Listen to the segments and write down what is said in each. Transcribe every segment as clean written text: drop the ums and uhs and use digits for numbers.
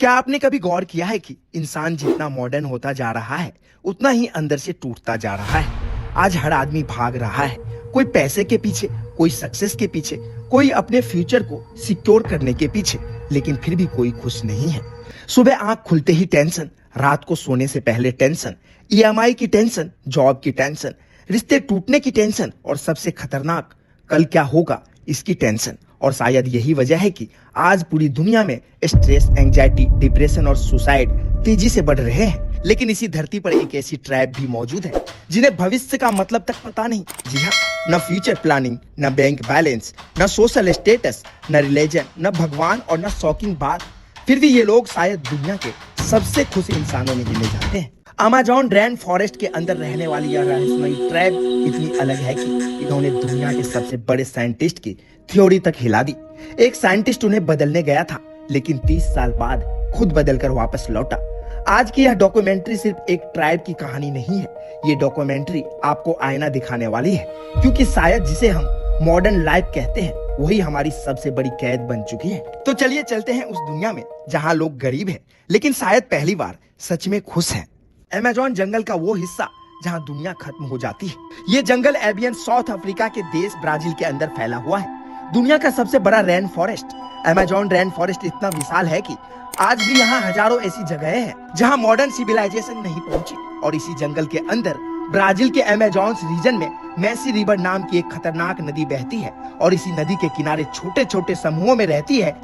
क्या आपने कभी गौर किया है कि इंसान जितना मॉडर्न होता जा रहा है उतना ही अंदर से टूटता जा रहा है। आज हर आदमी भाग रहा है, कोई पैसे के पीछे, कोई सक्सेस के पीछे, कोई अपने फ्यूचर को सिक्योर करने के पीछे, लेकिन फिर भी कोई खुश नहीं है। सुबह आंख खुलते ही टेंशन, रात को सोने से पहले टेंशन, ईएमआई की टेंशन, जॉब की टेंशन, रिश्ते टूटने की टेंशन और सबसे खतरनाक कल क्या होगा इसकी टेंशन। और शायद यही वजह है कि आज पूरी दुनिया में स्ट्रेस, एंजाइटी, डिप्रेशन और सुसाइड तेजी से बढ़ रहे हैं। लेकिन इसी धरती पर एक ऐसी ट्राइब भी मौजूद है जिन्हें भविष्य का मतलब तक पता नहीं। जी हाँ, न फ्यूचर प्लानिंग, न बैंक बैलेंस, न सोशल स्टेटस, न रिलीजन, न भगवान और न शॉकिंग बात, फिर भी ये लोग शायद दुनिया के सबसे खुश इंसानों में गिने जाते हैं। अमेज़न रेन फॉरेस्ट के अंदर रहने वाली यह रहस्यमयी ट्राइब इतनी अलग है कि इन्होंने दुनिया के सबसे बड़े साइंटिस्ट की थ्योरी तक हिला दी। एक साइंटिस्ट उन्हें बदलने गया था, लेकिन 30 साल बाद खुद बदलकर वापस लौटा। आज की यह डॉक्यूमेंट्री सिर्फ एक ट्राइब की कहानी नहीं है, ये डॉक्यूमेंट्री आपको आईना दिखाने वाली है, क्योंकि शायद जिसे हम मॉडर्न लाइफ कहते हैं वही हमारी सबसे बड़ी कैद बन चुकी है। तो चलिए चलते हैं उस दुनिया में जहाँ लोग गरीब हैं, लेकिन शायद पहली बार सच में खुश हैं। अमेज़न जंगल का वो हिस्सा जहां दुनिया खत्म हो जाती है। ये जंगल एबियन साउथ अफ्रीका के देश ब्राजील के अंदर फैला हुआ है। दुनिया का सबसे बड़ा rain forest. Amazon rain forest इतना विशाल है कि आज भी यहाँ हजारों ऐसी जगहें हैं जहाँ मॉडर्न सिविलाइजेशन नहीं पहुंची। और इसी जंगल के अंदर ब्राजील के अमेज़न रीजन में मैसी रिवर नाम की एक खतरनाक नदी बहती है और इसी नदी के किनारे छोटे छोटे समूहों में रहती है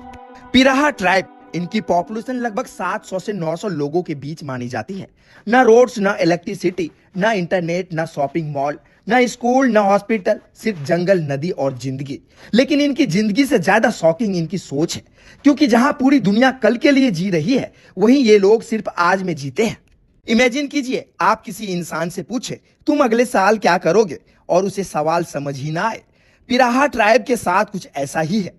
पिराहा ट्राइब। इनकी पॉपुलेशन लगभग 700 से 900 लोगों के बीच मानी जाती है। न रोड्स, न इलेक्ट्रिसिटी, न इंटरनेट, न शॉपिंग मॉल, न स्कूल, न हॉस्पिटल, सिर्फ जंगल, नदी और जिंदगी। लेकिन इनकी जिंदगी से ज्यादा शॉकिंग इनकी सोच है, क्योंकि जहां पूरी दुनिया कल के लिए जी रही है वहीं ये लोग सिर्फ आज में जीते हैं। इमेजिन कीजिए, आप किसी इंसान से पूछे तुम अगले साल क्या करोगे और उसे सवाल समझ ही ना आए। पिराहा ट्राइब के साथ कुछ ऐसा ही है।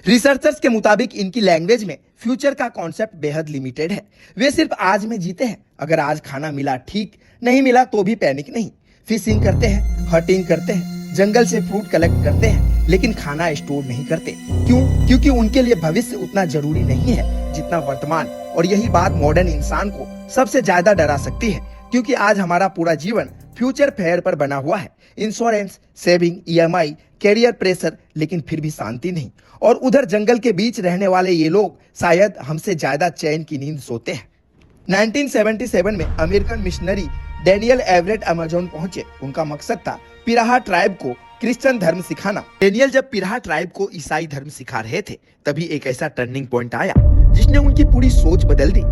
रिसर्चर्स के मुताबिक इनकी लैंग्वेज में फ्यूचर का कॉन्सेप्ट बेहद लिमिटेड है। वे सिर्फ आज में जीते हैं। अगर आज खाना मिला ठीक, नहीं मिला तो भी पैनिक नहीं। फिशिंग करते हैं, हंटिंग करते हैं, जंगल से फ्रूट कलेक्ट करते हैं, लेकिन खाना स्टोर नहीं करते। क्यों? क्योंकि उनके लिए भविष्य उतना जरूरी नहीं है जितना वर्तमान। और यही बात मॉडर्न इंसान को सबसे ज्यादा डरा सकती है, क्योंकि आज हमारा पूरा जीवन फ्यूचर फेयर पर बना हुआ है। Insurance, saving, EMI, career pressure, लेकिन फिर भी शांति नहीं। और उधर जंगल के बीच रहने वाले ये लोग शायद हमसे ज्यादा चैन की नींद सोते हैं। 1977 में American missionary Daniel Everett Amazon पहुंचे। उनका मकसद था पिराहा ट्राइब को क्रिश्चियन धर्म सिखाना। डेनियल जब पिराहा ट्राइब को ईसाई धर्म सिखा रहे थे, तभी एक ऐसा टर्निंग पॉइंट आया जिसने उनकी पूरी सोच बदल दी।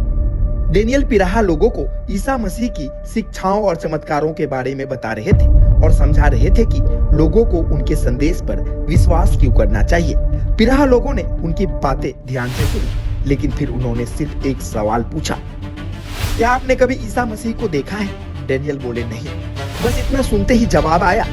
डेनियल पिराहा लोगों को ईसा मसीह की शिक्षाओं और चमत्कारों के बारे में बता रहे थे और समझा रहे थे कि लोगों को उनके संदेश पर विश्वास क्यों करना चाहिए। पिराहा लोगों ने उनकी बातें ध्यान से सुनी, लेकिन फिर उन्होंने सिर्फ एक सवाल पूछा, क्या आपने कभी ईसा मसीह को देखा है? डेनियल बोले नहीं। बस इतना सुनते ही जवाब आया,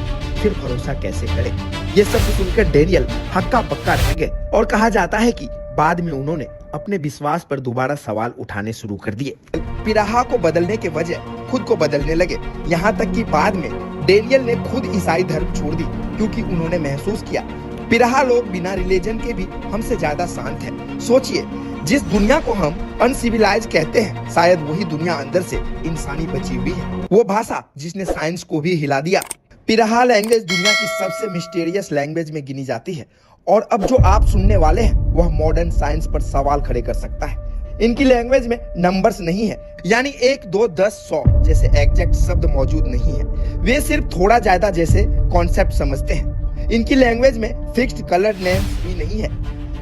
फिर भरोसा कैसे करें? ये सब सुनकर डेनियल हक्का पक्का रह गए और कहा जाता है कि बाद में उन्होंने अपने विश्वास पर दोबारा सवाल उठाने शुरू कर दिए। पिराहा को बदलने के वजह खुद को बदलने लगे। यहाँ तक कि बाद में डेनियल ने खुद ईसाई धर्म छोड़ दी, क्योंकि उन्होंने महसूस किया पिराहा लोग बिना रिलीजन के भी हमसे ज्यादा शांत हैं। सोचिए, जिस दुनिया को हम अनसिविलाइज कहते हैं, शायद वही दुनिया अंदर से इंसानी बची हुई है। वो भाषा जिसने साइंस को भी हिला दिया। पिराहा लैंग्वेज दुनिया की सबसे मिस्टीरियस लैंग्वेज में गिनी जाती है। और अब जो आप सुनने वाले हैं वह मॉडर्न साइंस पर सवाल खड़े कर सकता है। इनकी लैंग्वेज में नंबर्स नहीं है, यानी 1, 2, 10, 100 जैसे एग्जैक्ट शब्द मौजूद नहीं है। वे सिर्फ थोड़ा ज्यादा जैसे कॉन्सेप्ट समझते हैं। इनकी लैंग्वेज में फिक्स्ड कलर नेम्स भी नहीं है।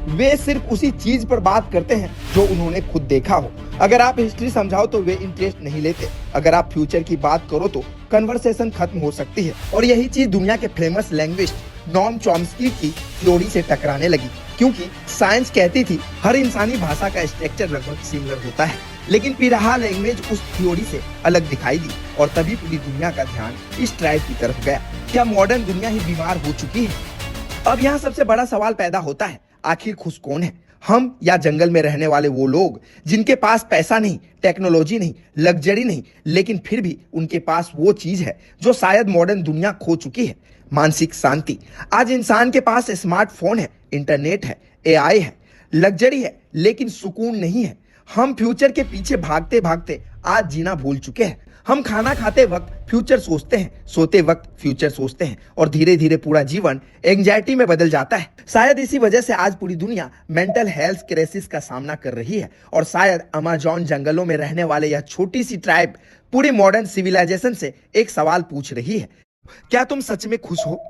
वे सिर्फ उसी चीज पर बात करते हैं जो उन्होंने खुद देखा हो। अगर आप हिस्ट्री समझाओ तो वे इंटरेस्ट नहीं लेते। अगर आप फ्यूचर की बात करो तो कन्वर्सेशन खत्म हो सकती है। और यही चीज दुनिया के फेमस लैंग्विस्ट नॉम चॉम्स्की की थ्योरी से टकराने लगी, क्योंकि साइंस कहती थी हर इंसानी भाषा का स्ट्रक्चर लगभग सिमिलर होता है। लेकिन पिराहा लैंग्वेज उस थ्योरी से अलग दिखाई दी और तभी पूरी दुनिया का ध्यान इस ट्राइब की तरफ गया। क्या मॉडर्न दुनिया ही बीमार हो चुकी है? अब यहाँ सबसे बड़ा सवाल पैदा होता है, आखिर खुश कौन है, हम या जंगल में रहने वाले वो लोग जिनके पास पैसा नहीं, टेक्नोलॉजी नहीं, लग्जरी नहीं, लेकिन फिर भी उनके पास वो चीज है जो शायद मॉडर्न दुनिया खो चुकी है, मानसिक शांति। आज इंसान के पास स्मार्टफोन है, इंटरनेट है, एआई है, लग्जरी है, लेकिन सुकून नहीं है। हम फ्यूचर के पीछे भागते भागते आज जीना भूल चुके हैं। हम खाना खाते वक्त फ्यूचर सोचते हैं, सोते वक्त फ्यूचर सोचते हैं और धीरे धीरे पूरा जीवन एंजाइटी में बदल जाता है। शायद इसी वजह से आज पूरी दुनिया मेंटल हेल्थ क्राइसिस का सामना कर रही है और शायद अमेज़न जंगलों में रहने वाले यह छोटी सी ट्राइब पूरी मॉडर्न सिविलाइजेशन से एक सवाल पूछ रही है, क्या तुम सच में खुश हो?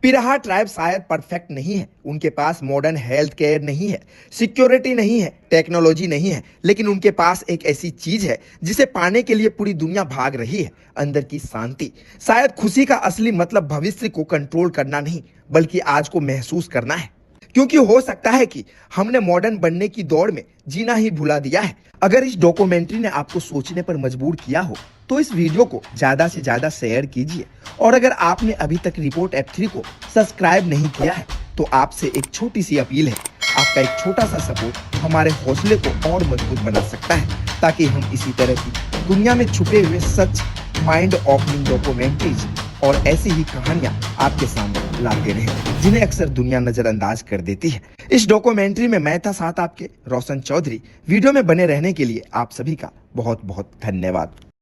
पिराहा ट्राइब शायद परफेक्ट नहीं है, उनके पास मॉडर्न हेल्थ केयर नहीं है, सिक्योरिटी नहीं है, टेक्नोलॉजी नहीं है, लेकिन उनके पास एक ऐसी चीज है जिसे पाने के लिए पूरी दुनिया भाग रही है, अंदर की शांति। शायद खुशी का असली मतलब भविष्य को कंट्रोल करना नहीं, बल्कि आज को महसूस करना है। क्योंकि हो सकता है कि हमने मॉडर्न बनने की दौड़ में जीना ही भुला दिया है। अगर इस डॉक्यूमेंट्री ने आपको सोचने पर मजबूर किया हो तो इस वीडियो को ज्यादा से ज्यादा शेयर कीजिए और अगर आपने अभी तक रिपोर्ट F3 को सब्सक्राइब नहीं किया है तो आपसे एक छोटी सी अपील है, आपका एक छोटा सा सपोर्ट हमारे हौसले को और मजबूत बना सकता है, ताकि हम इसी तरह की दुनिया में छुपे हुए सच, माइंड ओपनिंग डॉक्यूमेंट्रीज और ऐसी ही कहानियां आपके सामने लाते रहे जिन्हें अक्सर दुनिया नजरअंदाज कर देती है। इस डॉक्यूमेंट्री में मैं था साथ आपके रोशन चौधरी। वीडियो में बने रहने के लिए आप सभी का बहुत बहुत धन्यवाद।